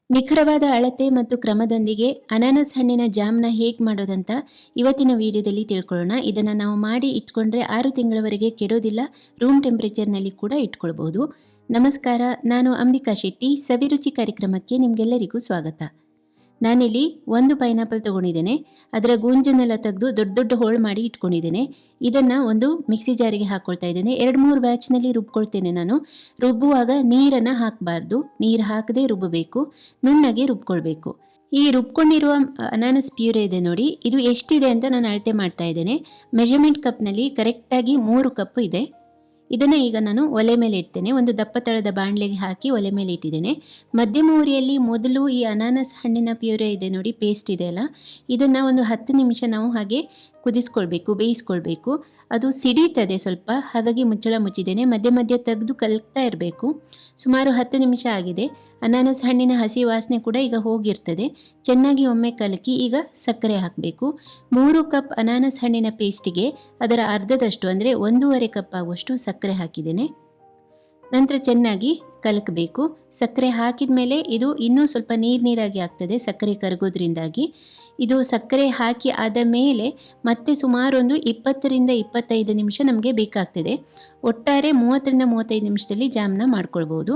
ನಿಖರವಾದ ಅಳತೆ ಮತ್ತು ಕ್ರಮದೊಂದಿಗೆ ಅನಾನಸ್ ಹಣ್ಣಿನ ಜಾಮ್ನ ಹೇಗೆ ಮಾಡೋದಂತ ಇವತ್ತಿನ ವಿಡಿಯೋದಲ್ಲಿ ತಿಳ್ಕೊಳ್ಳೋಣ. ಇದನ್ನು ನಾವು ಮಾಡಿ ಇಟ್ಕೊಂಡ್ರೆ 6 ತಿಂಗಳವರೆಗೆ ಕೆಡೋದಿಲ್ಲ. ರೂಮ್ ಟೆಂಪರೇಚರ್ನಲ್ಲಿ ಕೂಡ ಇಟ್ಕೊಳ್ಬೋದು. ನಮಸ್ಕಾರ, ನಾನು ಅಂಬಿಕಾ ಶೆಟ್ಟಿ. ಸವಿರುಚಿ ಕಾರ್ಯಕ್ರಮಕ್ಕೆ ನಿಮಗೆಲ್ಲರಿಗೂ ಸ್ವಾಗತ. ನಾನಿಲ್ಲಿ ಒಂದು ಪೈನಾಪಲ್ ತೊಗೊಂಡಿದ್ದೇನೆ. ಅದರ ಗೂಂಜನ್ನೆಲ್ಲ ತೆಗೆದು ದೊಡ್ಡ ದೊಡ್ಡ ಹೋಳು ಮಾಡಿ ಇಟ್ಕೊಂಡಿದ್ದೇನೆ. ಇದನ್ನು ಒಂದು ಮಿಕ್ಸಿ ಜಾರಿಗೆ ಹಾಕ್ಕೊಳ್ತಾ ಇದ್ದೇನೆ. 2-3 ಬ್ಯಾಚ್ನಲ್ಲಿ ರುಬ್ಕೊಳ್ತೇನೆ ನಾನು. ರುಬ್ಬುವಾಗ ನೀರನ್ನು ಹಾಕಬಾರ್ದು, ನೀರು ಹಾಕದೇ ರುಬ್ಬಬೇಕು, ನುಣ್ಣಗೆ ರುಬ್ಕೊಳ್ಬೇಕು. ಈ ರುಬ್ಕೊಂಡಿರುವ ಅನಾನಸ್ ಪ್ಯೂರೆ ಇದೆ ನೋಡಿ, ಇದು ಎಷ್ಟಿದೆ ಅಂತ ನಾನು ಅಳತೆ ಮಾಡ್ತಾ ಇದ್ದೇನೆ. ಮೆಜರ್ಮೆಂಟ್ ಕಪ್ನಲ್ಲಿ ಕರೆಕ್ಟಾಗಿ 3 ಕಪ್ ಇದೆ. ಇದನ್ನು ಈಗ ನಾನು ಒಲೆ ಮೇಲೆ ಇಡ್ತೇನೆ. ಒಂದು ದಪ್ಪ ತಳದ ಬಾಣಲೆಗೆ ಹಾಕಿ ಒಲೆ ಮೇಲೆ ಇಟ್ಟಿದ್ದೇನೆ. ಮಧ್ಯಮ ಉರಿಯಲ್ಲಿ ಮೊದಲು ಈ ಅನಾನಸ್ ಹಣ್ಣಿನ ಪ್ಯೂರೆ ಇದೆ ನೋಡಿ, ಪೇಸ್ಟ್ ಇದೆಯಲ್ಲ, ಇದನ್ನು ಒಂದು 10 ನಿಮಿಷ ನಾವು ಹಾಗೆ ಕುದಿಸ್ಕೊಳ್ಬೇಕು, ಬೇಯಿಸ್ಕೊಳ್ಬೇಕು. ಅದು ಸಿಡೀತದೆ ಸ್ವಲ್ಪ, ಹಾಗಾಗಿ ಮುಚ್ಚಳ ಮುಚ್ಚಿದ್ದೇನೆ. ಮಧ್ಯೆ ಮಧ್ಯೆ ತೆಗೆದು ಕಲಕ್ತಾ ಇರಬೇಕು. ಸುಮಾರು 10 ನಿಮಿಷ ಆಗಿದೆ. ಅನಾನಸ್ ಹಣ್ಣಿನ ಹಸಿ ವಾಸನೆ ಕೂಡ ಈಗ ಹೋಗಿರ್ತದೆ. ಚೆನ್ನಾಗಿ ಒಮ್ಮೆ ಕಲಕಿ ಈಗ ಸಕ್ಕರೆ ಹಾಕಬೇಕು. 3 ಕಪ್ ಅನಾನಸ್ ಹಣ್ಣಿನ ಪೇಸ್ಟಿಗೆ ಅದರ ಅರ್ಧದಷ್ಟು ಅಂದರೆ 1.5 ಕಪ್ ಆಗುವಷ್ಟು ಸಕ್ಕರೆ ಹಾಕಿದ್ದೇನೆ. ನಂತರ ಚೆನ್ನಾಗಿ ಕಲಕಬೇಕು. ಸಕ್ಕರೆ ಹಾಕಿದ ಮೇಲೆ ಇದು ಇನ್ನೂ ಸ್ವಲ್ಪ ನೀರಾಗಿ ಆಗ್ತದೆ, ಸಕ್ಕರೆ ಕರಗೋದ್ರಿಂದಾಗಿ. ಇದು ಸಕ್ಕರೆ ಹಾಕಿ ಆದ ಮೇಲೆ ಮತ್ತೆ ಸುಮಾರು ಒಂದು 20-25 ನಿಮಿಷ ನಮಗೆ ಬೇಕಾಗ್ತದೆ. ಒಟ್ಟಾರೆ 30-35 ನಿಮಿಷದಲ್ಲಿ ಜಾಮ್ನ ಮಾಡ್ಕೊಳ್ಬೋದು.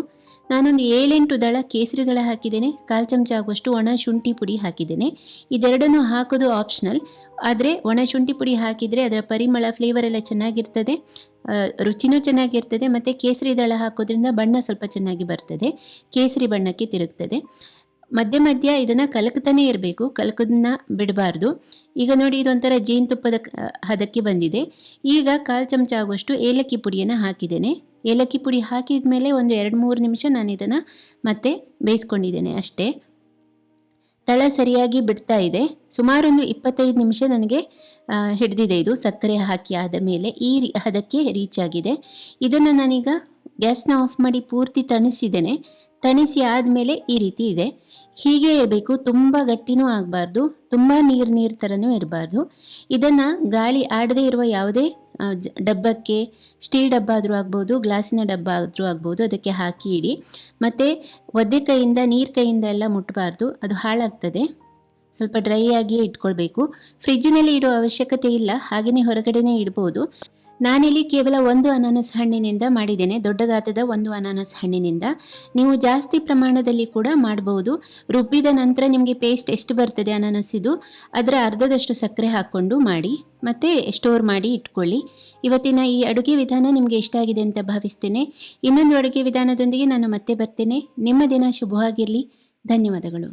ನಾನೊಂದು 7-8 ದಳ ಕೇಸರಿ ದಳ ಹಾಕಿದ್ದೇನೆ. 1/4 ಚಮಚ ಆಗುವಷ್ಟು ಒಣ ಶುಂಠಿ ಪುಡಿ ಹಾಕಿದ್ದೇನೆ. ಇದೆರಡನ್ನು ಹಾಕೋದು ಆಪ್ಷನಲ್, ಆದರೆ ಒಣ ಶುಂಠಿ ಪುಡಿ ಹಾಕಿದರೆ ಅದರ ಪರಿಮಳ, ಫ್ಲೇವರ್ ಎಲ್ಲ ಚೆನ್ನಾಗಿರ್ತದೆ, ರುಚಿನೂ ಚೆನ್ನಾಗಿರ್ತದೆ. ಮತ್ತು ಕೇಸರಿ ದಳ ಹಾಕೋದ್ರಿಂದ ಬಣ್ಣ ಸ್ವಲ್ಪ ಚೆನ್ನಾಗಿ ಬರ್ತದೆ, ಕೇಸರಿ ಬಣ್ಣಕ್ಕೆ ತಿರುಗ್ತದೆ. ಮಧ್ಯ ಮಧ್ಯ ಇದನ್ನು ಕಲಕ್ತಾನೇ ಇರಬೇಕು, ಕಲಕೋದನ್ನ ಬಿಡಬಾರ್ದು. ಈಗ ನೋಡಿ, ಇದೊಂಥರ ಜೇನುತುಪ್ಪದ ಹದಕ್ಕೆ ಬಂದಿದೆ. ಈಗ 1/4 ಚಮಚ ಆಗುವಷ್ಟು ಏಲಕ್ಕಿ ಪುಡಿಯನ್ನು ಹಾಕಿದ್ದೇನೆ. ಏಲಕ್ಕಿ ಪುಡಿ ಹಾಕಿದ ಮೇಲೆ ಒಂದು 2-3 ನಿಮಿಷ ನಾನು ಇದನ್ನು ಮತ್ತೆ ಬೇಯಿಸ್ಕೊಂಡಿದ್ದೇನೆ ಅಷ್ಟೇ. ತಳ ಸರಿಯಾಗಿ ಬಿಡ್ತಾ ಇದೆ. ಸುಮಾರು ಒಂದು 25 ನಿಮಿಷ ನನಗೆ ಹಿಡಿದಿದೆ. ಇದು ಸಕ್ಕರೆ ಹಾಕಿ ಆದ ಮೇಲೆ ಈ ಹದಕ್ಕೆ ರೀಚ್ ಆಗಿದೆ. ಇದನ್ನು ನಾನೀಗ ಗ್ಯಾಸ್ನ ಆಫ್ ಮಾಡಿ ಪೂರ್ತಿ ತಣಿಸಿದ್ದೇನೆ. ತಣಿಸಿ ಆದಮೇಲೆ ಈ ರೀತಿ ಇದೆ. ಹೀಗೆ ಇರಬೇಕು, ತುಂಬ ಗಟ್ಟಿನೂ ಆಗಬಾರ್ದು, ತುಂಬ ನೀರು ಥರನೂ ಇರಬಾರ್ದು. ಇದನ್ನು ಗಾಳಿ ಆಡದೇ ಇರುವ ಯಾವುದೇ ಡಬ್ಬಕ್ಕೆ, ಸ್ಟೀಲ್ ಡಬ್ಬ ಆದರೂ ಆಗ್ಬೋದು, ಗ್ಲಾಸಿನ ಡಬ್ಬ ಆದರೂ ಆಗ್ಬೋದು, ಅದಕ್ಕೆ ಹಾಕಿ ಇಡಿ. ಮತ್ತು ಒದ್ದೆ ಕೈಯಿಂದ, ನೀರು ಕೈಯಿಂದ ಎಲ್ಲ ಮುಟ್ಟಬಾರ್ದು, ಅದು ಹಾಳಾಗ್ತದೆ. ಸ್ವಲ್ಪ ಡ್ರೈ ಆಗಿಯೇ ಇಟ್ಕೊಳ್ಬೇಕು. ಫ್ರಿಜ್ಜಿನಲ್ಲಿ ಇಡೋ ಅವಶ್ಯಕತೆ ಇಲ್ಲ, ಹಾಗೆಯೇ ಹೊರಗಡೆನೇ ಇಡ್ಬೋದು. ನಾನಿಲ್ಲಿ ಕೇವಲ 1 ಅನಾನಸ್ ಹಣ್ಣಿನಿಂದ ಮಾಡಿದ್ದೇನೆ, ದೊಡ್ಡ ಗಾತ್ರದ 1 ಅನಾನಸ್ ಹಣ್ಣಿನಿಂದ. ನೀವು ಜಾಸ್ತಿ ಪ್ರಮಾಣದಲ್ಲಿ ಕೂಡ ಮಾಡಬಹುದು. ರುಬ್ಬಿದ ನಂತರ ನಿಮಗೆ ಪೇಸ್ಟ್ ಎಷ್ಟು ಬರ್ತದೆ ಅನಾನಸ್ಸಿದು, ಅದರ ಅರ್ಧದಷ್ಟು ಸಕ್ಕರೆ ಹಾಕ್ಕೊಂಡು ಮಾಡಿ, ಮತ್ತು ಸ್ಟೋರ್ ಮಾಡಿ ಇಟ್ಕೊಳ್ಳಿ. ಇವತ್ತಿನ ಈ ಅಡುಗೆ ವಿಧಾನ ನಿಮಗೆ ಇಷ್ಟ ಆಗಿದೆ ಅಂತ ಭಾವಿಸ್ತೇನೆ. ಇನ್ನೊಂದು ಅಡುಗೆ ವಿಧಾನದೊಂದಿಗೆ ನಾನು ಮತ್ತೆ ಬರ್ತೇನೆ. ನಿಮ್ಮ ದಿನ ಶುಭವಾಗಿರಲಿ. ಧನ್ಯವಾದಗಳು.